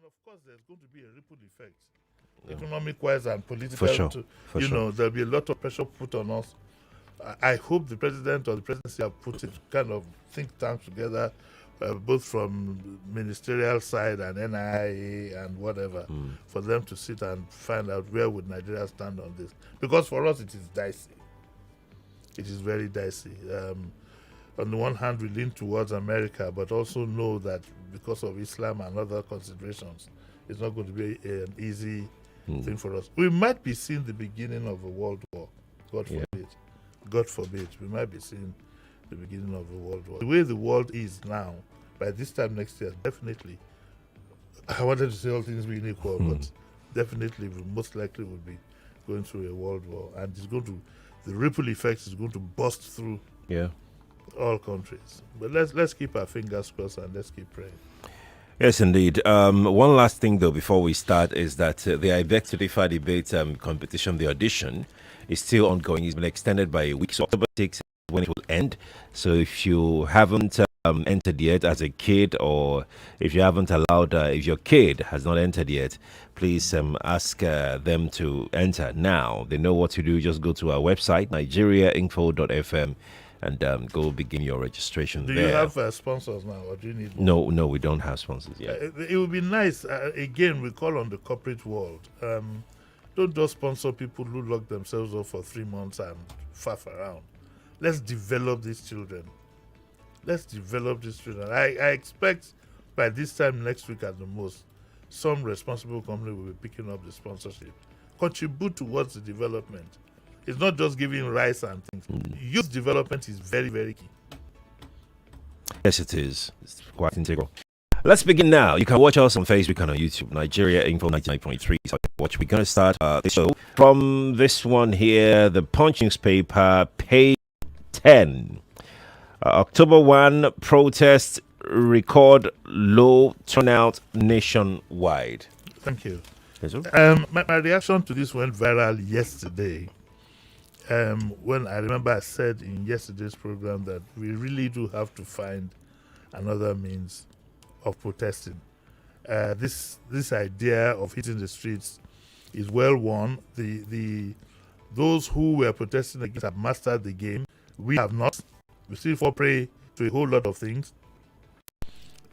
And of course, there's going to be a ripple effect, economic-wise and For political. sure. To, For sure. there'll be a lot of pressure put on us. I hope the president or the presidency have put it kind of think tanks together, both from ministerial side and NIA and whatever, for them to sit and find out where would Nigeria stand on this. Because for us, it is dicey. It is very dicey. On the one hand, we lean towards America, but also know that because of Islam and other considerations, it's not going to be an easy thing for us. We might be seeing the beginning of a world war. God forbid. Yeah. God forbid. We might be seeing the beginning of a world war. The way the world is now, by this time next year, definitely, I wanted to say all things being equal, but definitely we most likely will be going through a world war. And the ripple effect is going to burst through all countries. But let's keep our fingers crossed and let's keep praying. Yes, indeed. One last thing, though, before we start, is that the IBEC to DeFi debate competition, the audition, is still ongoing. It's been extended by a week, so October 6th is when it will end. So if you haven't entered yet as a kid, or if you haven't allowed, if your kid has not entered yet, please ask them to enter now. They know what to do. Just go to our website, nigeriainfo.fm, and go begin your registration Do there. you have sponsors now, or do you need more? No, we don't have sponsors yet. It would be nice. Again, we call on the corporate world. Don't just sponsor people who lock themselves up for 3 months and faff around. Let's develop these children. I expect by this time next week at the most, some responsible company will be picking up the sponsorship. Contribute towards the development. It's not just giving rice and things. Youth development is very, very key. Yes, it is. It's quite integral. Let's begin now. You can watch us on Facebook and on YouTube. Nigeria Info 99.3. So watch. We're going to start this show from this one here, the Punch newspaper, page 10. October 1 protests record low turnout nationwide. Thank you. Yes, my reaction to this went viral yesterday. When I remember I said in yesterday's program that we really do have to find another means of protesting. This idea of hitting the streets is well worn. Those who were protesting against have mastered the game. We have not. We still fall prey to a whole lot of things.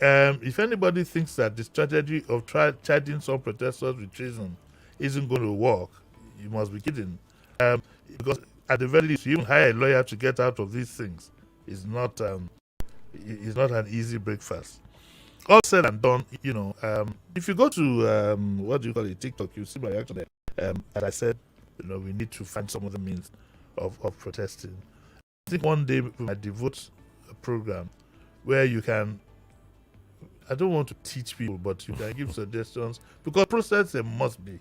If anybody thinks that the strategy of charging some protesters with treason isn't going to work, you must be kidding. Because at the very least, you even hire a lawyer to get out of these things. It's not an easy breakfast. All said and done, if you go to TikTok, you see my reaction there. As I said, we need to find some other means of protesting. I think one day we might devote a program where you can. I don't want to teach people, but you can give suggestions because protest there must be.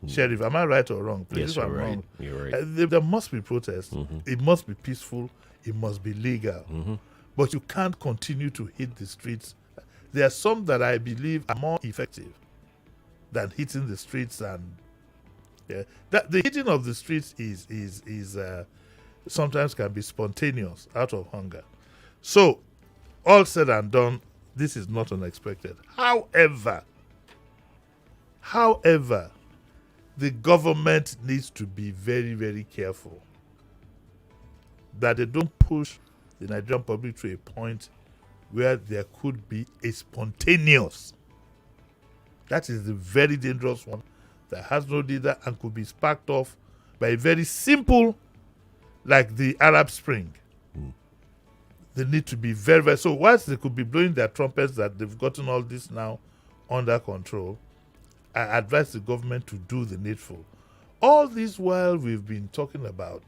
Sheriff, am I right or wrong? Please, yes, if I'm you're right. wrong. You're right. There must be protest. It must be peaceful. It must be legal. But you can't continue to hit the streets. There are some that I believe are more effective than hitting the streets, and that the hitting of the streets is sometimes can be spontaneous out of hunger. So, all said and done, this is not unexpected. However, the government needs to be very, very careful that they don't push the Nigerian public to a point where there could be a spontaneous. That is the very dangerous one that has no leader and could be sparked off by a very simple, like the Arab Spring. They need to be very, very... So whilst they could be blowing their trumpets that they've gotten all this now under control, I advise the government to do the needful. All this while we've been talking about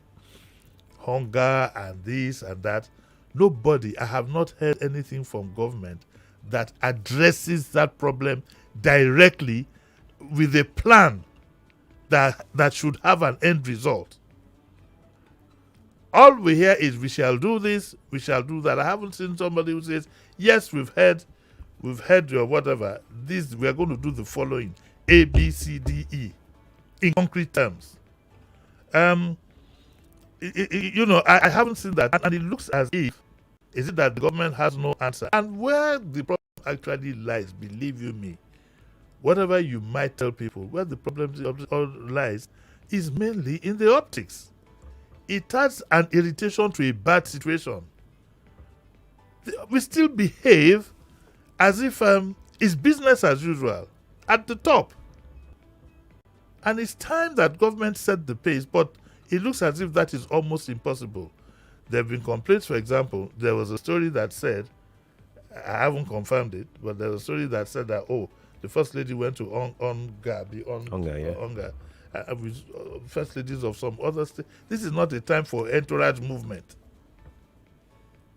hunger and this and that, I have not heard anything from government that addresses that problem directly with a plan that should have an end result. All we hear is we shall do this, we shall do that. I haven't seen somebody who says, yes, we've heard your whatever. This, we are going to do the following. A, B, C, D, E. In concrete terms. I haven't seen that. And it looks as if, is it that the government has no answer? And where the problem actually lies, believe you me, whatever you might tell people, where the problem all lies is mainly in the optics. It adds an irritation to a bad situation. We still behave as if it's business as usual at the top. And it's time that government set the pace, but it looks as if that is almost impossible. There have been complaints, for example, there was a story that said, I haven't confirmed it, but there was a story that said that, the First Lady went to Onga, with First Ladies of some other state. This is not a time for entourage movement.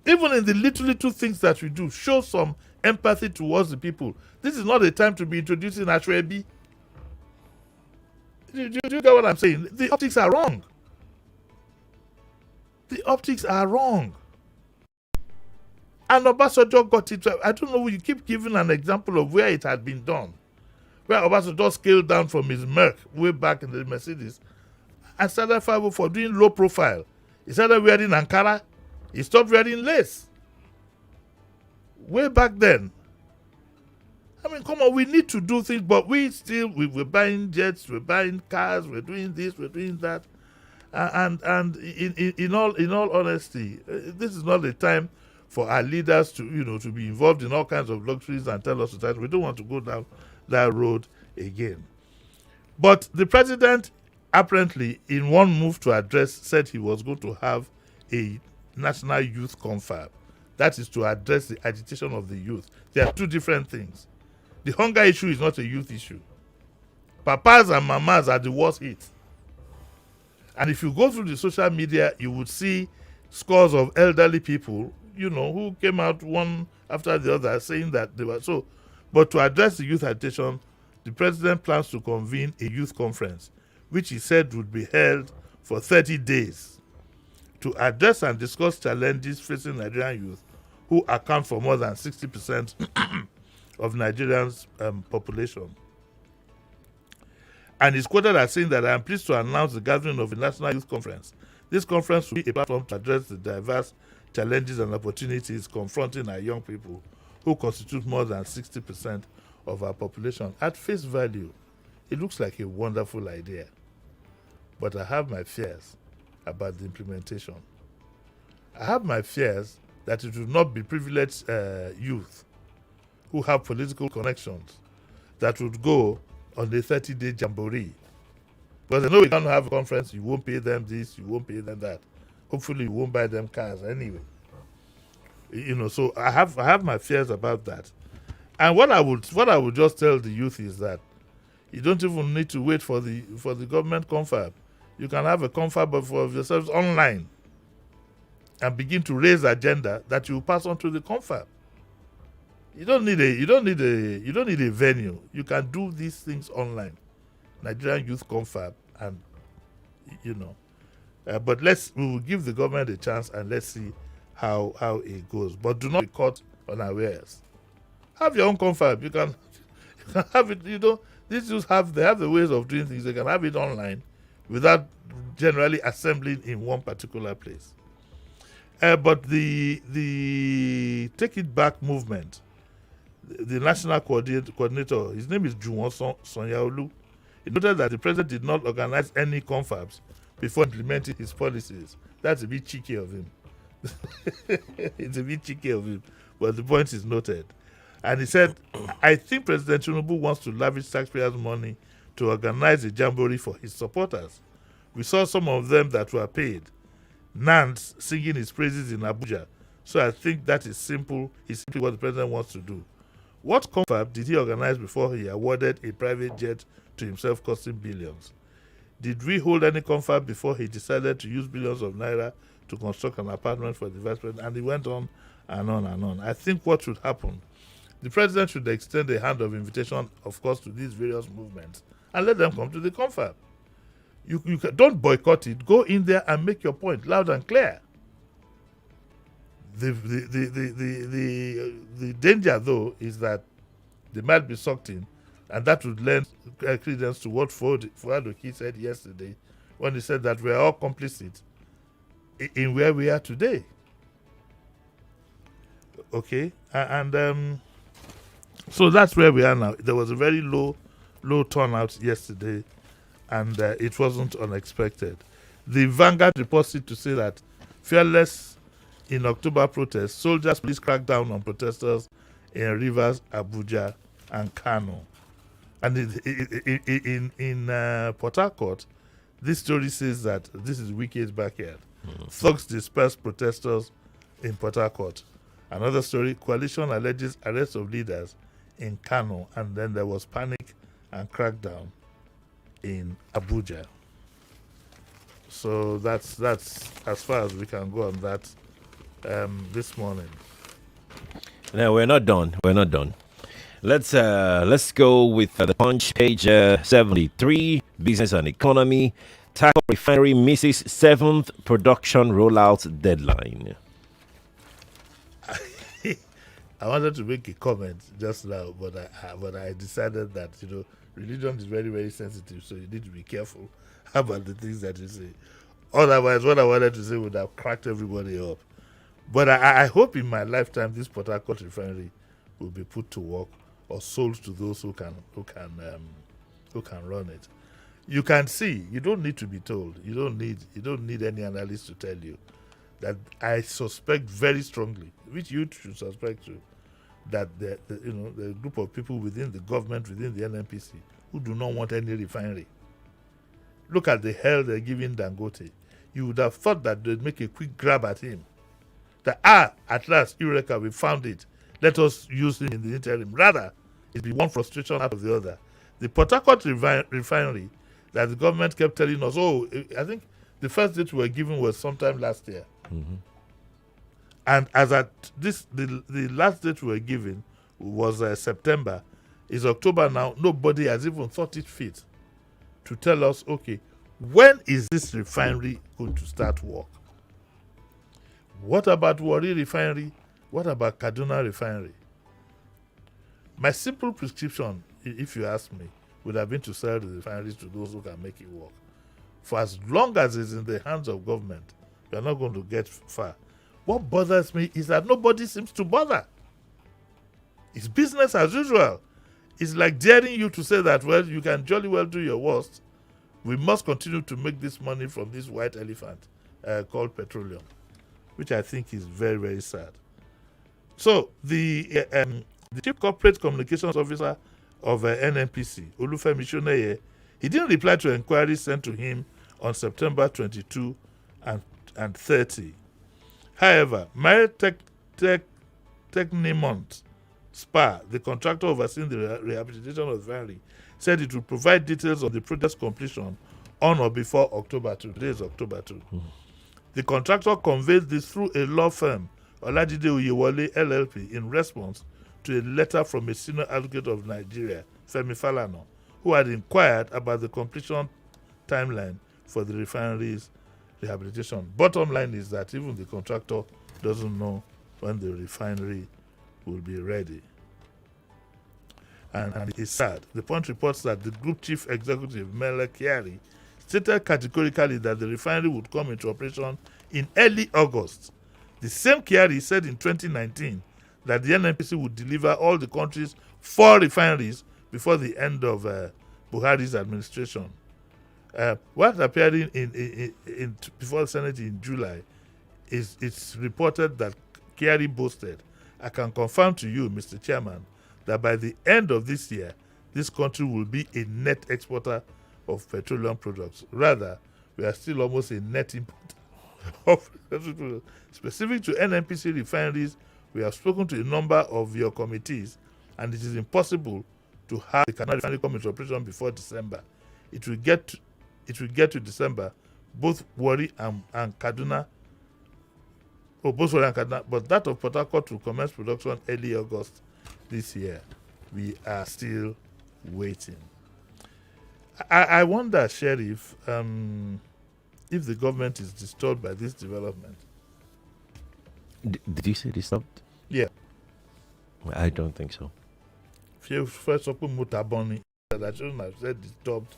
Even in the little things that we do, show some empathy towards the people. This is not a time to be introducing Ashwebi. Do you get what I'm saying? The optics are wrong. The optics are wrong. And Obasanjo got it. I don't know, you keep giving an example of where it had been done. Where Obasanjo scaled down from his Merc way back in the Mercedes and started fighting for doing low profile. He started wearing Ankara. He stopped wearing lace. Way back then. I mean, come on, we need to do things, but we're buying jets, we're buying cars, we're doing this, we're doing that. And in all honesty, this is not the time for our leaders to be involved in all kinds of luxuries and tell us that we don't want to go down that road again. But the president, apparently, in one move to address, said he was going to have a national youth confab. That is to address the agitation of the youth. There are two different things. The hunger issue is not a youth issue. Papas and mamas are the worst hit. And if you go through the social media, you would see scores of elderly people, who came out one after the other saying that they were so. But to address the youth agitation, the president plans to convene a youth conference, which he said would be held for 30 days to address and discuss challenges facing Nigerian youth, who account for more than 60% of Nigerians' population. And he's quoted as saying that I am pleased to announce the gathering of a national youth conference. This conference will be a platform to address the diverse challenges and opportunities confronting our young people, who constitute more than 60% of our population. At face value, it looks like a wonderful idea. But I have my fears about the implementation. I have my fears that it will not be privileged youth who have political connections that would go on the 30-day jamboree. Because I know we can't have a conference, you won't pay them this, you won't pay them that. Hopefully you won't buy them cars anyway. So I have my fears about that. And what I would just tell the youth is that you don't even need to wait for the government confab. You can have a confab of yourselves online and begin to raise agenda that you pass on to the confab. You don't need a venue. You can do these things online. Nigerian Youth Confab, and but we will give the government a chance and let's see how it goes. But do not be caught unawares. Have your own confab. You can have it. These youths they have the ways of doing things. They can have it online without generally assembling in one particular place. But the Take It Back movement, the national coordinator, his name is Juwon Sonyaolu. He noted that the president did not organize any confabs before implementing his policies. That's a bit cheeky of him. It's a bit cheeky of him, but the point is noted. And he said, I think President Tinubu wants to lavish taxpayers' money to organize a jamboree for his supporters. We saw some of them that were paid. Nance singing his praises in Abuja. So I think that is simply what the president wants to do. What confab did he organize before he awarded a private jet to himself costing billions? Did we hold any confab before he decided to use billions of naira to construct an apartment for the vice president? And he went on and on and on. I think what should happen, the president should extend a hand of invitation, of course, to these various movements and let them come to the confab. You don't boycott it. Go in there and make your point loud and clear. The danger, though, is that they might be sucked in, and that would lend credence to what Fuadoki said yesterday when he said that we are all complicit in where we are today. Okay, and So that's where we are now. There was a very low turnout yesterday, and it wasn't unexpected. The Vanguard reports it to say that fearless in October protests, soldiers police cracked down on protesters in Rivers, Abuja, and Kano. And in Port Harcourt, this story says that this is Wiki's backyard. Thugs dispersed protesters in Port Harcourt. Another story, coalition alleges arrest of leaders in Kano, and then there was panic and crackdown in Abuja. So that's as far as we can go on that this morning. No, we're not done. We're not done. Let's go with the Punch, page 73, business and economy. Taco Refinery misses 7th production rollout deadline. I wanted to make a comment just now, but I decided that religion is very, very sensitive, so you need to be careful about the things that you say. Otherwise, what I wanted to say would have cracked everybody up. But I hope in my lifetime this Port Harcourt refinery will be put to work or sold to those who can run it. You can see. You don't need to be told. You don't need any analyst to tell you that I suspect very strongly, which you should suspect too, that the group of people within the government, within the NNPC, who do not want any refinery. Look at the hell they're giving Dangote. You would have thought that they'd make a quick grab at him. That at last, Eureka, we found it. Let us use it in the interim. Rather, it's been one frustration out of the other. The Port Harcourt refinery that the government kept telling us, I think the first date we were given was sometime last year. Mm-hmm. And as at this, the last date we were given was September. It's October now. Nobody has even thought it fit to tell us, okay, when is this refinery going to start work? What about Warri Refinery? What about Kaduna Refinery? My simple prescription, if you ask me, would have been to sell the refineries to those who can make it work. For as long as it's in the hands of government, we are not going to get far. What bothers me is that nobody seems to bother. It's business as usual. It's like daring you to say that, well, you can jolly well do your worst. We must continue to make this money from this white elephant called petroleum, which I think is very, very sad. So the Chief Corporate Communications Officer of NNPC, Olufemi Shoneye, he didn't reply to inquiries sent to him on September 22 and 30. However, Technimont SPA, the contractor overseeing the rehabilitation of the refinery, said it would provide details of the project's completion on or before October 2. Today is October 2. Mm-hmm. The contractor conveyed this through a law firm, Olajide Oyewole LLP, in response to a letter from a senior advocate of Nigeria, Femi Falana, who had inquired about the completion timeline for the refinery's rehabilitation. Bottom line is that even the contractor doesn't know when the refinery will be ready. And it's sad. The Punch reports that the group chief executive, Mele Kyari, stated categorically that the refinery would come into operation in early August. The same Kyari said in 2019 that the NNPC would deliver all the country's 4 refineries before the end of Buhari's administration. What appearing in before the Senate in July it's reported that Kyari boasted, "I can confirm to you, Mr. Chairman, that by the end of this year, this country will be a net exporter of petroleum products. Rather, we are still almost a net importer of petroleum products. Specific to NNPC refineries, we have spoken to a number of your committees, and it is impossible to have the Kaduna refinery come into operation before December. It will get to December, both Warri and Kaduna, both Warri and Kaduna, but that of Port Harcourt will commence production early August this year. We are still waiting." I wonder, Sheriff, if the government is disturbed by this development. Did you say disturbed? Yeah. I don't think so. First of all, Mutaboni, that I shouldn't have said disturbed,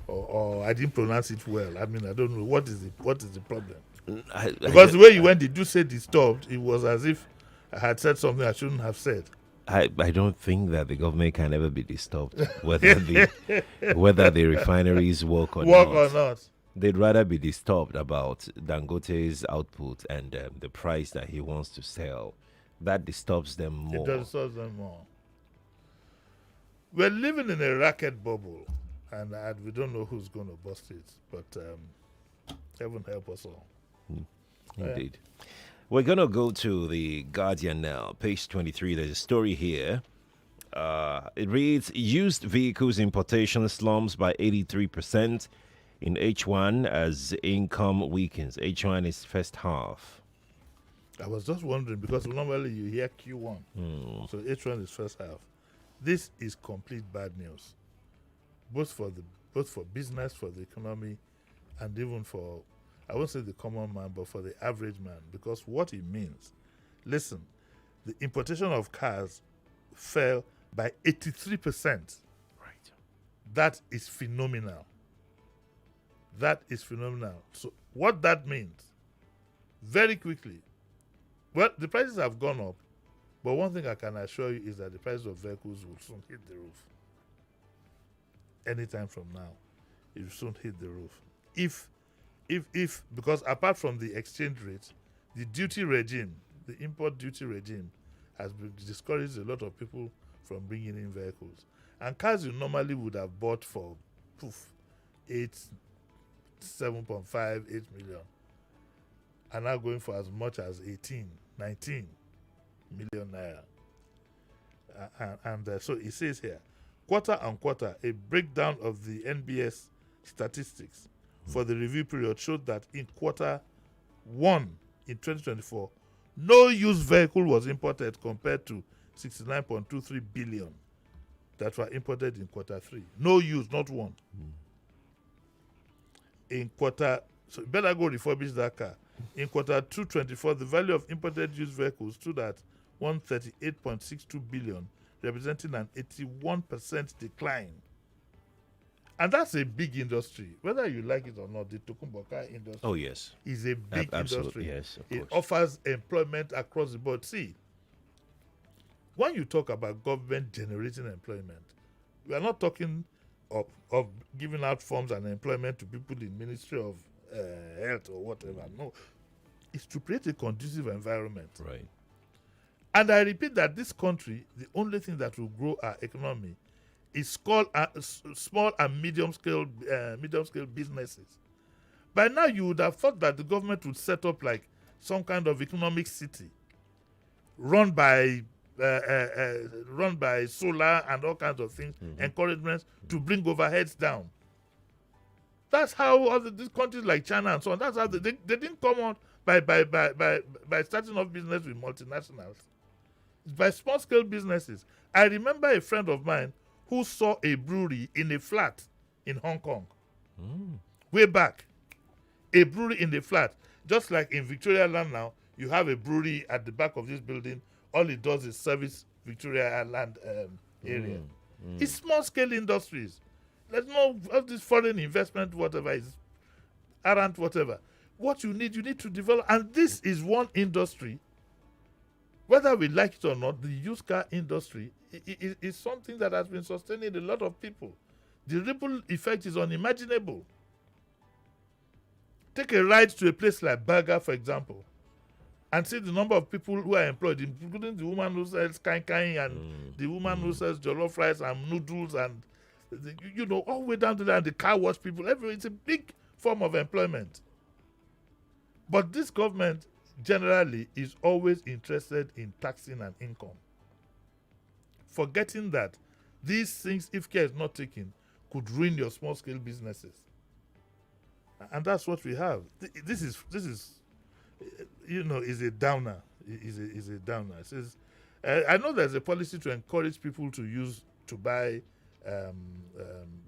or I didn't pronounce it well. I mean, I don't know what is the problem. Because the way you went, did you say disturbed? It was as if I had said something I shouldn't have said. I don't think that the government can ever be disturbed whether the refineries work or Work or not. not. They'd rather be disturbed about Dangote's output and the price that he wants to sell. That disturbs them It more. does serve them more. We're living in a racket bubble, and we don't know who's going to bust it. But heaven help us all. Indeed. We're going to go to the Guardian now, page 23. There's a story here. It reads, used vehicles importation slumps by 83% in H1 as income weakens. H1 is first half. I was just wondering, because normally you hear Q1. So H1 is first half. This is complete bad news, both for business, for the economy, and even for, I won't say the common man, but for the average man. Because what it means, listen, the importation of cars fell by 83%. Right. That is phenomenal. That is phenomenal. So what that means, very quickly, well, the prices have gone up, but one thing I can assure you is that the price of vehicles will soon hit the roof. Anytime from now, it will soon hit the roof. If because apart from the exchange rate, the duty regime, the import duty regime, has discouraged a lot of people from bringing in vehicles. And cars you normally would have bought for 7.5, 8 million are now going for as much as 18, 19 million naira. So it says here, quarter on quarter, a breakdown of the NBS statistics for the review period showed that in quarter 1 in 2024, no used vehicle was imported compared to 69.23 billion that were imported in quarter 3. No used, not one. In quarter, so you better go refurbish that car. In quarter 2 24, the value of imported used vehicles stood at 138.62 billion, representing an 81% decline. And that's a big industry. Whether you like it or not, the Tokumboka industry is a big industry. Yes, of it course. offers employment across the board. See, when you talk about government generating employment, we are not talking of giving out forms and employment to people in Ministry of Health or whatever. No, it's to create a conducive environment. Right. And I repeat that this country, the only thing that will grow our economy is small and medium scale businesses. By now, you would have thought that the government would set up like some kind of economic city, run by solar and all kinds of things, encouragements to bring overheads down. That's how these countries like China and so on. That's how they didn't come out by starting off business with multinationals. It's by small scale businesses. I remember a friend of mine who saw a brewery in a flat in Hong Kong. Way back. A brewery in the flat. Just like in Victoria Land now, you have a brewery at the back of this building. All it does is service Victoria Land area. It's small scale industries. There's no of this foreign investment, whatever is aren't whatever. What you need to develop, and this is one industry. Whether we like it or not, the used car industry is something that has been sustaining a lot of people. The ripple effect is unimaginable. Take a ride to a place like Baga, for example, and see the number of people who are employed, including the woman who sells kai and the woman who sells jollof rice and noodles and, all the way down to that, and the car wash people. It's a big form of employment. But this government generally is always interested in taxing an income, forgetting that these things, if care is not taken, could ruin your small-scale businesses. And that's what we have. This is is a downer. Is a downer. It says, I know there's a policy to encourage people to buy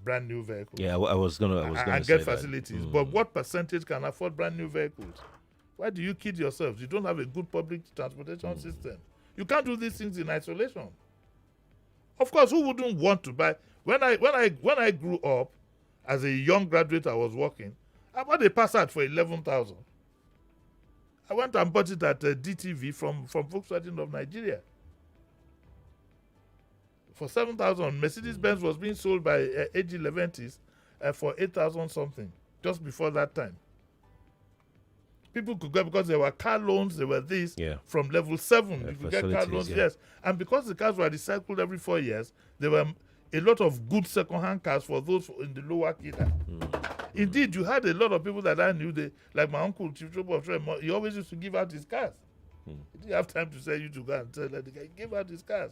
brand new vehicles. Yeah, I was gonna and say get facilities. But what percentage can afford brand new vehicles? Why do you kid yourselves? You don't have a good public transportation system. You can't do these things in isolation. Of course, who wouldn't want to buy? When I grew up, as a young graduate, I was working. I bought a Passat for 11,000. I went and bought it at DTV from Volkswagen of Nigeria. For 7,000, Mercedes-Benz was being sold by AG Leventis for 8,000 something just before that time. People could get, because there were car loans, there were this from level 7. You could get car loans, yes. And because the cars were recycled every 4 years, there were a lot of good second-hand cars for those in the lower cadre. Indeed, you had a lot of people that I knew, like my uncle, Chief Chopo, he always used to give out his cars. He didn't have time to sell you to go and tell that the guy give out his cars.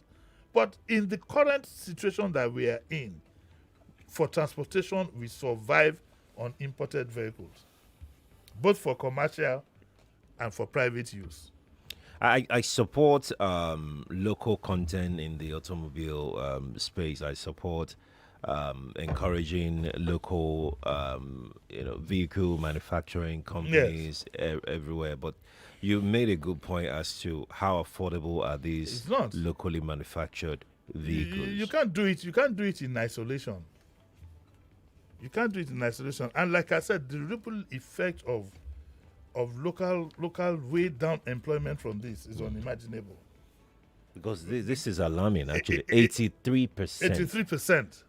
But in the current situation that we are in, for transportation, we survive on imported vehicles, both for commercial and for private use. I support local content in the automobile space. I support encouraging local, vehicle manufacturing companies everywhere. But you made a good point as to how affordable are these locally manufactured vehicles. You can't do it. You can't do it in isolation. You can't do it in isolation. And like I said, the ripple effect of local way down employment from this is unimaginable. Because this is alarming, actually. 83%. 83%.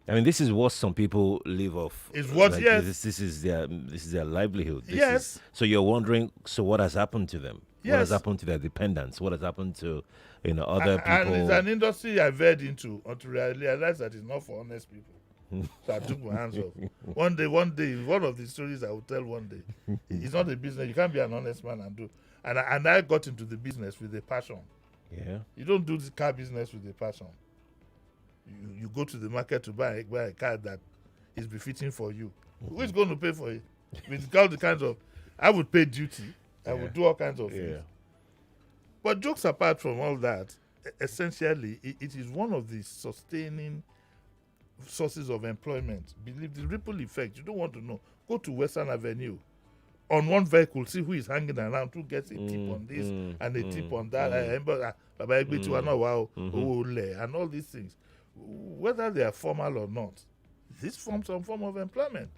I mean, this is what some people live off. Is what? Like, yes. This is their livelihood. Yes. So you're wondering, so what has happened to them? Yes. What has happened to their dependents? What has happened to other people? And it's an industry I veered into until I realized that it's not for honest people. So I took my hands off. One day, one of the stories I will tell one day. It's not a business. You can't be an honest man and do. And I got into the business with a passion. Yeah. You don't do the car business with a passion. You go to the market to buy a car that is befitting for you. Who is going to pay for it? With all the kinds of, I would pay duty. I would do all kinds of things. But jokes apart from all that, essentially, it is one of the sustaining sources of employment. Believe the ripple effect. You don't want to know. Go to Western Avenue. On one vehicle, see who is hanging around, who gets a tip on this and a tip on that. And all these things. Whether they are formal or not, this forms some form of employment.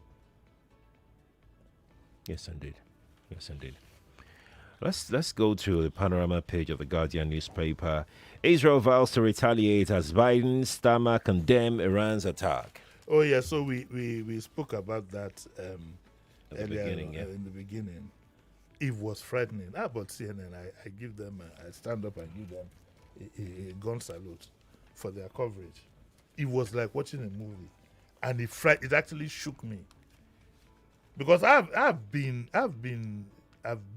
Yes, indeed. Yes, indeed. Let's go to the panorama page of the Guardian newspaper. Israel vows to retaliate as Biden stammer condemn Iran's attack. Oh yeah, so we spoke about that earlier in the beginning. It was frightening. But CNN, I give them, I stand up and give them a gun salute for their coverage. It was like watching a movie, and it actually shook me, because I've been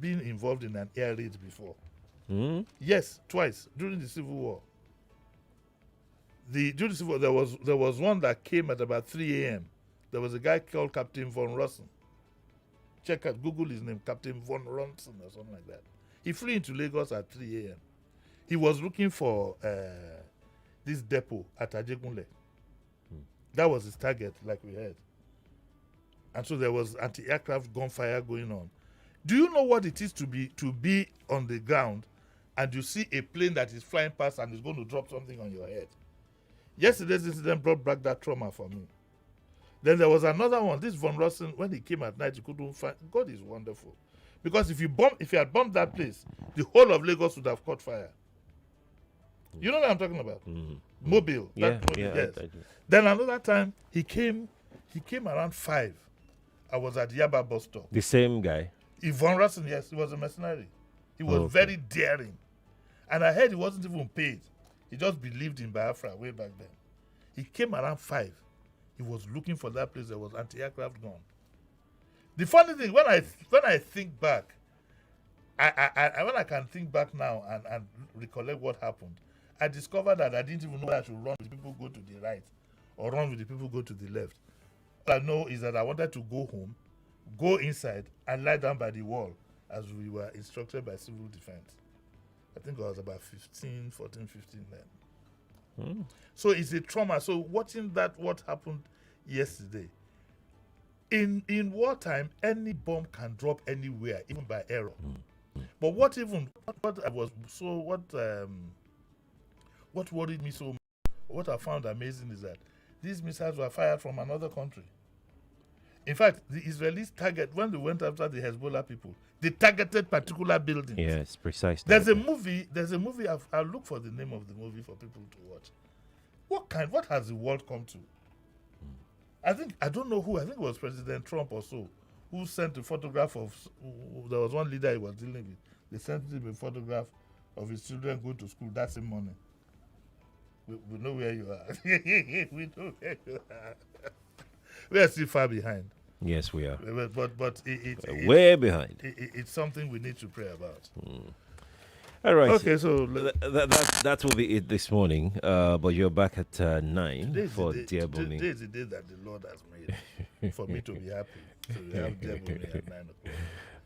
involved in an air raid before. Yes, twice during the Civil War. During the Civil War, there was one that came at about 3 a.m. There was a guy called Captain Von Rossen. Check out, Google his name, Captain Von Rossen or something like that. He flew into Lagos at 3 a.m. He was looking for this depot at Ajegunle. That was his target, like we heard. And so there was anti-aircraft gunfire going on. Do you know what it is to be on the ground and you see a plane that is flying past and is going to drop something on your head? Yesterday's incident brought back that trauma for me. Then there was another one. This Von Rossen, when he came at night, he couldn't find. God is wonderful. Because if you had bombed that place, the whole of Lagos would have caught fire. You know what I'm talking about? Mobile. Yes. I do. Then another time, he came around 5. I was at Yaba bus stop. The same guy? Von Rossen, yes. He was a mercenary. He was very daring. And I heard he wasn't even paid. He just believed in Biafra way back then. He came around 5. He was looking for that place. There was anti-aircraft gun. The funny thing, when I think back, when I can think back now and recollect what happened, I discovered that I didn't even know I should run with the people go to the right or run with the people go to the left. All I know is that I wanted to go home, go inside, and lie down by the wall as we were instructed by civil defense. I think I was about 14, 15 then. So it's a trauma. So watching what happened yesterday. In wartime, any bomb can drop anywhere, even by error. But what worried me so much, what I found amazing is that these missiles were fired from another country. In fact, the Israelis when they went after the Hezbollah people, they targeted particular buildings. Yes, precisely. There's a movie. I'll look for the name of the movie for people to watch. What has the world come to? I don't know who. I think it was President Trump or so, who sent a photograph of. There was one leader he was dealing with. They sent him a photograph of his children going to school that same morning. We know where you are. We know where you are. We are still far behind. Yes, we are. But way behind. It's something we need to pray about. All right. Okay, so that will be it this morning. But you're back at 9 for Today Diaboni. is the day that the Lord has made for me to be happy. So we have Diaboni at 9 o'clock.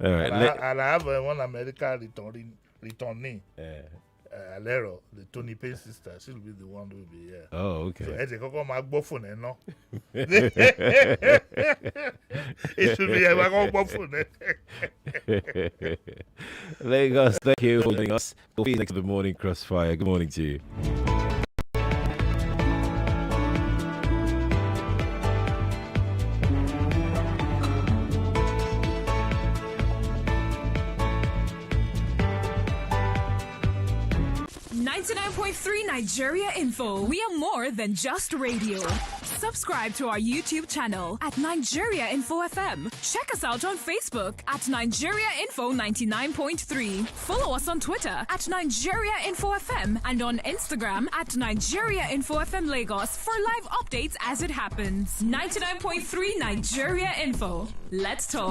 All right. And I have one American returning. Alero, the Tony Payne sister, she'll be the one who will be here. Oh, okay. So it should be a Lagos, thank you for joining us. We'll be next to the morning crossfire. Good morning to you. 99.3 Nigeria Info. We are more than just radio. Subscribe to our YouTube channel at Nigeria Info FM. Check us out on Facebook at Nigeria Info 99.3. Follow us on Twitter at Nigeria Info FM and on Instagram at Nigeria Info FM Lagos for live updates as it happens. 99.3 Nigeria Info. Let's talk.